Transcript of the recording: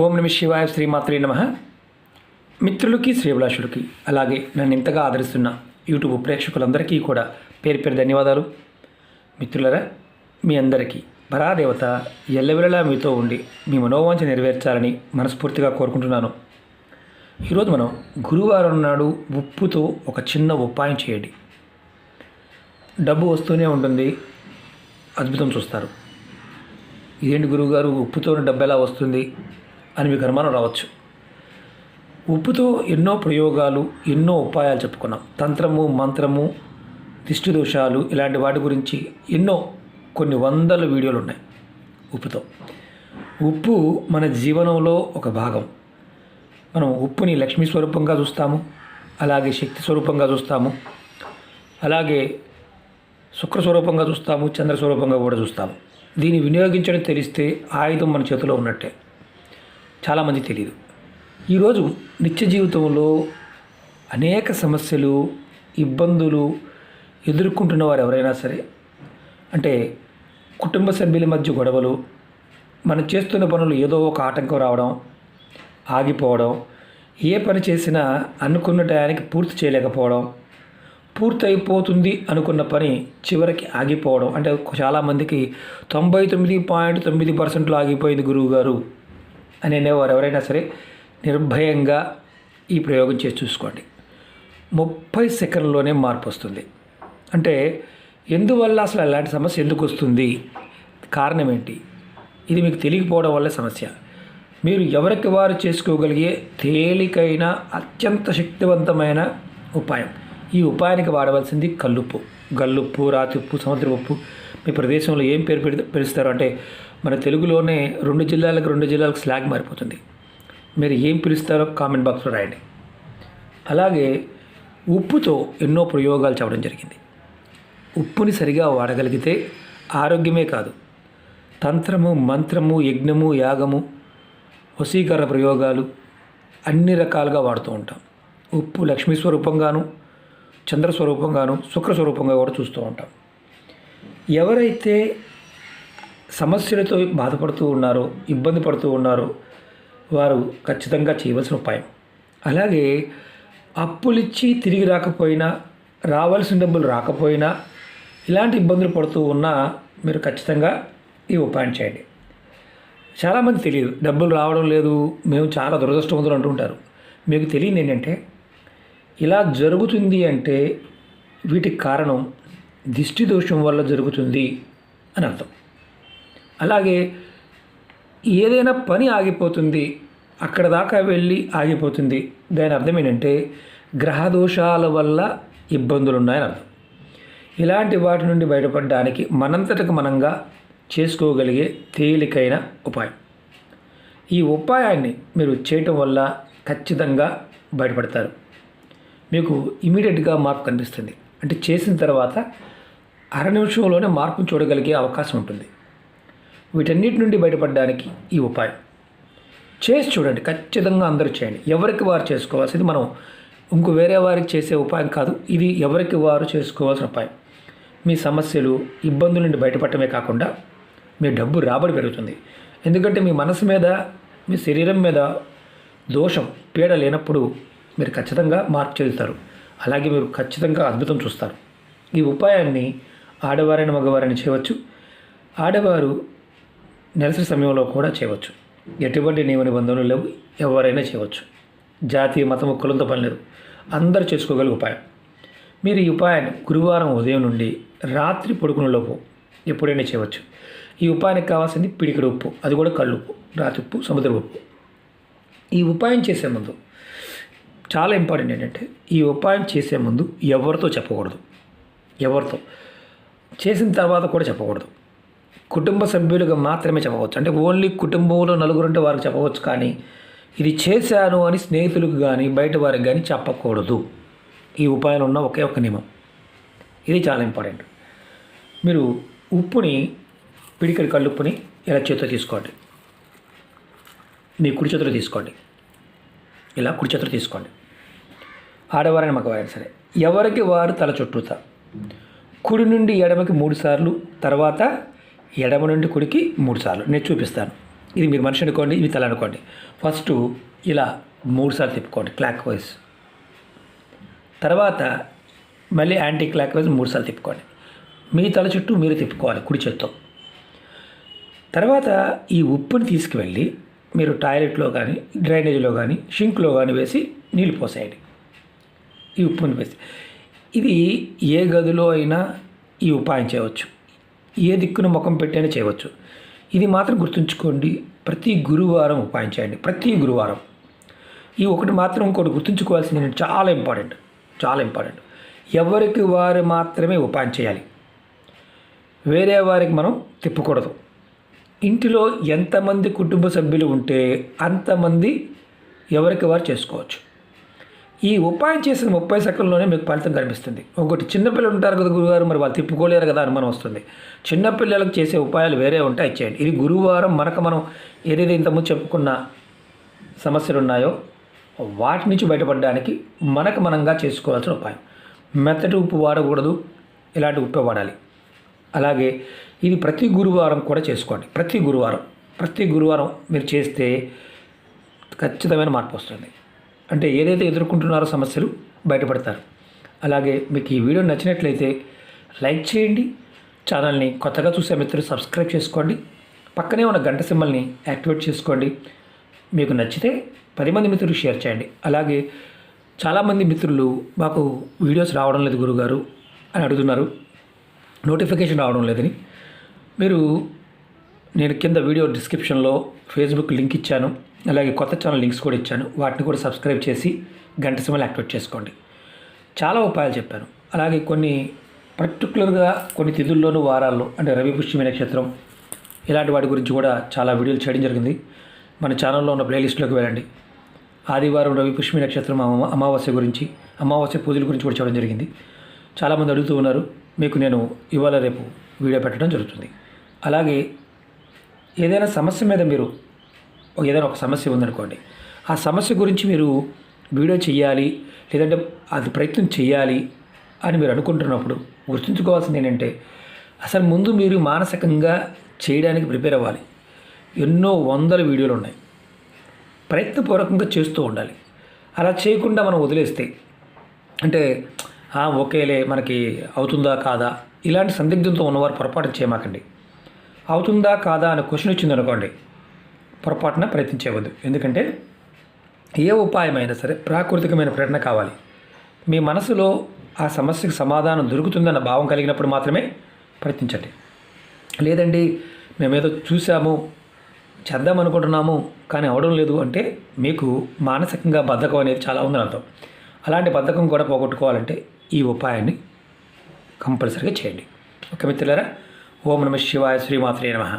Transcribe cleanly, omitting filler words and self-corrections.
ఓం నమ శివాయ, శ్రీమాత్రే నమః. మిత్రులకి, శ్రీభిలాషులకి, అలాగే నన్ను ఇంతగా ఆదరిస్తున్న యూట్యూబ్ ప్రేక్షకులందరికీ కూడా పేరు పేరు ధన్యవాదాలు. మిత్రులరా, మీ అందరికీ పరాదేవత ఎల్లవెల్లలా మీతో ఉండి మీ మనోవాంఛ నెరవేర్చాలని మనస్ఫూర్తిగా కోరుకుంటున్నాను. ఈరోజు మనం గురువారం నాడు ఉప్పుతో ఒక చిన్న ఉపాయం చేయండి. డబ్బు వస్తూనే ఉంటుంది, అద్భుతం చూస్తారు. ఇదేంటి గురువుగారు, ఉప్పుతో డబ్బు ఎలా వస్తుంది అని మీకు అనుమానం రావచ్చు. ఉప్పుతో ఎన్నో ప్రయోగాలు, ఎన్నో ఉపాయాలు చెప్పుకున్నాం. తంత్రము, మంత్రము, దిష్టి దోషాలు, ఇలాంటి వాటి గురించి కొన్ని వందల వీడియోలు ఉన్నాయి. ఉప్పు మన జీవనంలో ఒక భాగం. మనం ఉప్పుని లక్ష్మీ స్వరూపంగా చూస్తాము, అలాగే శక్తి స్వరూపంగా చూస్తాము, అలాగే శుక్ర స్వరూపంగా చూస్తాము, చంద్ర స్వరూపంగా కూడా చూస్తాము. దీన్ని వినియోగించడం తెలిస్తే ఆయుధం మన చేతిలో ఉన్నట్టే. చాలామంది తెలియదు. ఈరోజు నిత్య జీవితంలో అనేక సమస్యలు, ఇబ్బందులు ఎదుర్కొంటున్న వారు ఎవరైనా సరే, అంటే కుటుంబ సభ్యుల మధ్య గొడవలు, మనం చేస్తున్న పనులు ఏదో ఒక ఆటంకం రావడం, ఆగిపోవడం, ఏ పని చేసినా అనుకున్న టయానికి పూర్తి చేయలేకపోవడం, పూర్తయిపోతుంది అనుకున్న పని చివరికి ఆగిపోవడం. అంటే చాలామందికి 99.9% ఆగిపోయింది గురువుగారు అని అనేవారు ఎవరైనా సరే నిర్భయంగా ఈ ప్రయోగం చేసి చూసుకోండి. 30 సెకండ్లోనే మార్పు వస్తుంది. అంటే ఎందువల్ల అసలు అలాంటి సమస్య ఎందుకు వస్తుంది, కారణం ఏంటి, ఇది మీకు తెలియకపోవడం వల్ల సమస్య. మీరు ఎవరికి వారు చేసుకోగలిగే తేలికైన అత్యంత శక్తివంతమైన ఉపాయం. ఈ ఉపాయానికి వాడవలసింది కల్లుప్పు, గల్లుప్పు, రాతిప్పు, సముద్ర ఉప్పు. మీ ప్రదేశంలో ఏం పేరు పిలుస్తారు అంటే, మన తెలుగులోనే 2 జిల్లాలకు స్లాగ్ మారిపోతుంది. మీరు ఏం పిలుస్తారో కామెంట్ బాక్స్లో రాయండి. అలాగే ఉప్పుతో ఎన్నో ప్రయోగాలు చెప్పడం జరిగింది. ఉప్పుని సరిగా వాడగలిగితే ఆరోగ్యమే కాదు, తంత్రము, మంత్రము, యజ్ఞము, యాగము, వశీకరణ ప్రయోగాలు అన్ని రకాలుగా వాడుతూ ఉంటాం. ఉప్పు లక్ష్మీ స్వరూపంగాను, చంద్ర స్వరూపంగాను, శుక్ర స్వరూపంగా కూడా చూస్తూ ఉంటాం. ఎవరైతే సమస్యలతో బాధపడుతూ ఉన్నారో, ఇబ్బంది పడుతూ ఉన్నారో వారు ఖచ్చితంగా చేయవలసిన ఉపాయం. అలాగే అప్పులిచ్చి తిరిగి రాకపోయినా, రావాల్సిన డబ్బులు రాకపోయినా, ఇలాంటి ఇబ్బందులు పడుతూ ఉన్నా మీరు ఖచ్చితంగా ఈ ఉపాయం చేయండి. చాలామంది తెలియదు, డబ్బులు రావడం లేదు, మేము చాలా దురదృష్టవంతులు అంటుంటారు. మీకు తెలియదు ఏంటంటే, ఇలా జరుగుతుంది అంటే వీటికి కారణం దిష్టి దోషం వల్ల జరుగుతుంది అని అర్థం. అలాగే ఏదైనా పని ఆగిపోతుంది, అక్కడ దాకా వెళ్ళి ఆగిపోతుంది, దాని అర్థం ఏంటంటే గ్రహదోషాల వల్ల ఇబ్బందులు ఉన్నాయని అర్థం. ఇలాంటి వాటి నుండి బయటపడడానికి మనంతటకు మనంగా చేసుకోగలిగే తేలికైన ఉపాయం. ఈ ఉపాయాన్ని మీరు చేయటం వల్ల ఖచ్చితంగా బయటపడతారు. మీకు ఇమీడియట్గా మార్పు కనిపిస్తుంది. అంటే చేసిన తర్వాత అర నిమిషంలోనే మార్పును చూడగలిగే అవకాశం ఉంటుంది. వీటన్నిటి నుండి బయటపడడానికి ఈ ఉపాయం చేసి చూడండి. ఖచ్చితంగా అందరూ చేయండి. ఎవరికి వారు చేసుకోవాల్సింది. మనం వేరే వారికి చేసే ఉపాయం కాదు, ఇది ఎవరికి వారు చేసుకోవాల్సిన ఉపాయం. మీ సమస్యలు, ఇబ్బందుల నుండి బయటపడటమే కాకుండా మీ డబ్బు రాబడి పెరుగుతుంది. ఎందుకంటే మీ మనసు మీద, మీ శరీరం మీద దోషం, పీడ లేనప్పుడు మీరు ఖచ్చితంగా మార్పు చెందుతారు. అలాగే మీరు ఖచ్చితంగా అద్భుతం చూస్తారు. ఈ ఉపాయాన్ని ఆడవారైన మగవారైనా చేయవచ్చు. ఆడవారు నెలసరి సమయంలో కూడా చేయవచ్చు. ఎటువంటి నియమ నిబంధనలు లేవు, ఎవరైనా చేయవచ్చు. జాతి, మతం, కులంతో పని లేదు, అందరూ చేసుకోగలిగే ఉపాయం. మీరు ఈ ఉపాయాన్ని గురువారం ఉదయం నుండి రాత్రి పడుకునేలోపు ఎప్పుడైనా చేయవచ్చు. ఈ ఉపాయానికి కావాల్సింది పిడికెడు ఉప్పు, అది కూడా కల్లుప్పు, రాతి ఉప్పు, సముద్ర ఉప్పు. ఈ ఉపాయం చేసే ముందు చాలా ఇంపార్టెంట్ ఏంటంటే, ఈ ఉపాయం చేసే ముందు ఎవరితో చెప్పకూడదు. ఎవరితో చేసిన తర్వాత కూడా చెప్పకూడదు. కుటుంబ సభ్యులుగా మాత్రమే చెప్పవచ్చు. అంటే ఓన్లీ కుటుంబంలో నలుగురుంటే వారికి చెప్పవచ్చు, కానీ ఇది చేశాను అని స్నేహితులకు కానీ బయట వారికి కానీ చెప్పకూడదు. ఈ ఉపాయంలో ఉన్న ఒకే ఒక నియమం. ఇది చాలా ఇంపార్టెంట్. మీరు ఉప్పుని, పిడికెడు కల్లుప్పుని ఇలా చేతితో తీసుకోండి. మీ కుడి చేతిలో తీసుకోండి. ఇలా కుడి చేతిలో తీసుకోండి. ఆడవారైన మగవారైనా సరే, ఎవరికి వారు తల చుట్టూతా కుడి నుండి ఎడమకి 3 సార్లు, తర్వాత ఎడమ నుండి కుడికి 3 సార్లు నేను చూపిస్తాను. ఇది మీరు మనిషి అనుకోండి, ఇవి తల అనుకోండి. ఫస్ట్ ఇలా 3 సార్లు తిప్పుకోండి క్లాక్ వైజ్. తర్వాత మళ్ళీ యాంటీ క్లాక్ వైజ్ 3 సార్లు తిప్పుకోండి. మీ తల చుట్టూ మీరు తిప్పుకోవాలి కుడి చేత్తో. తర్వాత ఈ ఉప్పుని తీసుకువెళ్ళి మీరు టాయిలెట్లో కానీ, డ్రైనేజీలో కానీ, షింక్లో కానీ వేసి నీళ్ళు పోసేయండి. ఈ ఉప్పుని వేసి ఇది ఏ గదిలో అయినా ఈ ఉపాయం చేయవచ్చు, ఏ దిక్కున ముఖం పెట్టైనా చేయవచ్చు. ఇది మాత్రం గుర్తుంచుకోండి, ప్రతి గురువారం ఉపాయం చేయండి. ప్రతి గురువారం ఈ ఒకటి మాత్రం ఇంకోటి గుర్తుంచుకోవాల్సింది చాలా ఇంపార్టెంట్. ఎవరికి వారు మాత్రమే ఉపాయం చేయాలి, వేరే వారికి మనం తిప్పకూడదు. ఇంటిలో ఎంతమంది కుటుంబ సభ్యులు ఉంటే అంతమంది ఎవరికి వారు చేసుకోవచ్చు. ఈ ఉపాయం చేసిన 30 సెకండ్లోనే మీకు ఫలితం కనిపిస్తుంది. ఒకటి చిన్నపిల్లలు ఉంటారు కదా గురువారు, మరి వాళ్ళు తిప్పుకోలేరు కదా అనుమానం వస్తుంది. చిన్నపిల్లలకు చేసే ఉపాయాలు వేరే ఉంటాయి, చేయండి. ఇది గురువారం మనం ఏదైతే ఇంతకుముందు చెప్పుకున్న సమస్యలు ఉన్నాయో వాటి నుంచి బయటపడడానికి మనంగా చేసుకోవాల్సిన ఉపాయం. మెత్తటి ఉప్పు వాడకూడదు, ఇలాంటి ఉప్పు వాడాలి. అలాగే ఇది ప్రతి గురువారం కూడా చేసుకోండి. ప్రతి గురువారం మీరు చేస్తే ఖచ్చితమైన మార్పు వస్తుంది. అంటే ఏదైతే ఎదుర్కొంటున్నారో సమస్యలు బయటపడతారు. అలాగే మీకు ఈ వీడియో నచ్చినట్లయితే లైక్ చేయండి, ఛానల్ని కొత్తగా చూసే మిత్రులు సబ్స్క్రైబ్ చేసుకోండి, పక్కనే ఉన్న గంట సింబల్ని యాక్టివేట్ చేసుకోండి. మీకు నచ్చితే 10 మంది మిత్రులు షేర్ చేయండి. అలాగే చాలామంది మిత్రులు మాకు వీడియోస్ రావడం లేదు గురుగారు అని అడుగుతున్నారు, నోటిఫికేషన్ రావడం లేదని. నేను కింద వీడియో డిస్క్రిప్షన్లో ఫేస్బుక్ లింక్ ఇచ్చాను, అలాగే కొత్త ఛానల్ లింక్స్ కూడా ఇచ్చాను. వాటిని కూడా సబ్స్క్రైబ్ చేసి గంట సింబల్ యాక్టివేట్ చేసుకోండి. చాలా ఉపాయాలు చెప్పాను. అలాగే కొన్ని పర్టికులర్గా కొన్ని తిథుల్లోనూ వారాల్లో, అంటే రవి పుష్యమి నక్షత్రం ఇలాంటి వాటి గురించి కూడా చాలా వీడియోలు చేయడం జరిగింది. మన ఛానల్లో ఉన్న ప్లేలిస్ట్లోకి వెళ్ళండి. ఆదివారం రవి పుష్యమి నక్షత్రం అమావాస్య గురించి, అమావాస్య పూజల గురించి కూడా చేయడం జరిగింది. చాలామంది అడుగుతూ ఉన్నారు, మీకు నేను ఇవాళ రేపు వీడియో పెట్టడం జరుగుతుంది. అలాగే ఏదైనా సమస్య మీద మీరు ఏదైనా ఒక సమస్య ఉందనుకోండి, ఆ సమస్య గురించి మీరు వీడియో చేయాలి, లేదంటే అది ప్రయత్నం చేయాలి అని మీరు అనుకుంటున్నప్పుడు గుర్తుంచుకోవాల్సింది ఏంటంటే, అసలు ముందు మీరు మానసికంగా చేయడానికి ప్రిపేర్ అవ్వాలి. ఎన్నో వందల వీడియోలు ఉన్నాయి, ప్రయత్నపూర్వకంగా చేస్తూ ఉండాలి. అలా చేయకుండా మనం వదిలేస్తే, అంటే ఓకేలే మనకి అవుతుందా కాదా ఇలాంటి సందిగ్ధంతో ఉన్నవారు పొరపాటు చేయమాకండి. అవుతుందా కాదా అనే క్వశ్చన్ వచ్చింది అనుకోండి, పొరపాటున ప్రయత్నించవద్దు. ఎందుకంటే ఏ ఉపాయమైనా సరే ప్రాకృతికమైన ప్రేరణ కావాలి. మీ మనసులో ఆ సమస్యకు సమాధానం దొరుకుతుందన్న భావం కలిగినప్పుడు మాత్రమే ప్రయత్నించండి. లేదండి మేమేదో చూసాము, చేద్దాం అనుకుంటున్నాము కానీ అవడం లేదు అంటే మీకు మానసికంగా బద్ధకం అనేది చాలా ఉందని అర్థం. అలాంటి బద్ధకం కూడా పోగొట్టుకోవాలంటే ఈ ఉపాయాన్ని కంపల్సరీగా చేయండి. ఓకే మిత్రులారా, ఓం నమః శివాయ, శ్రీమాత్రే నమః.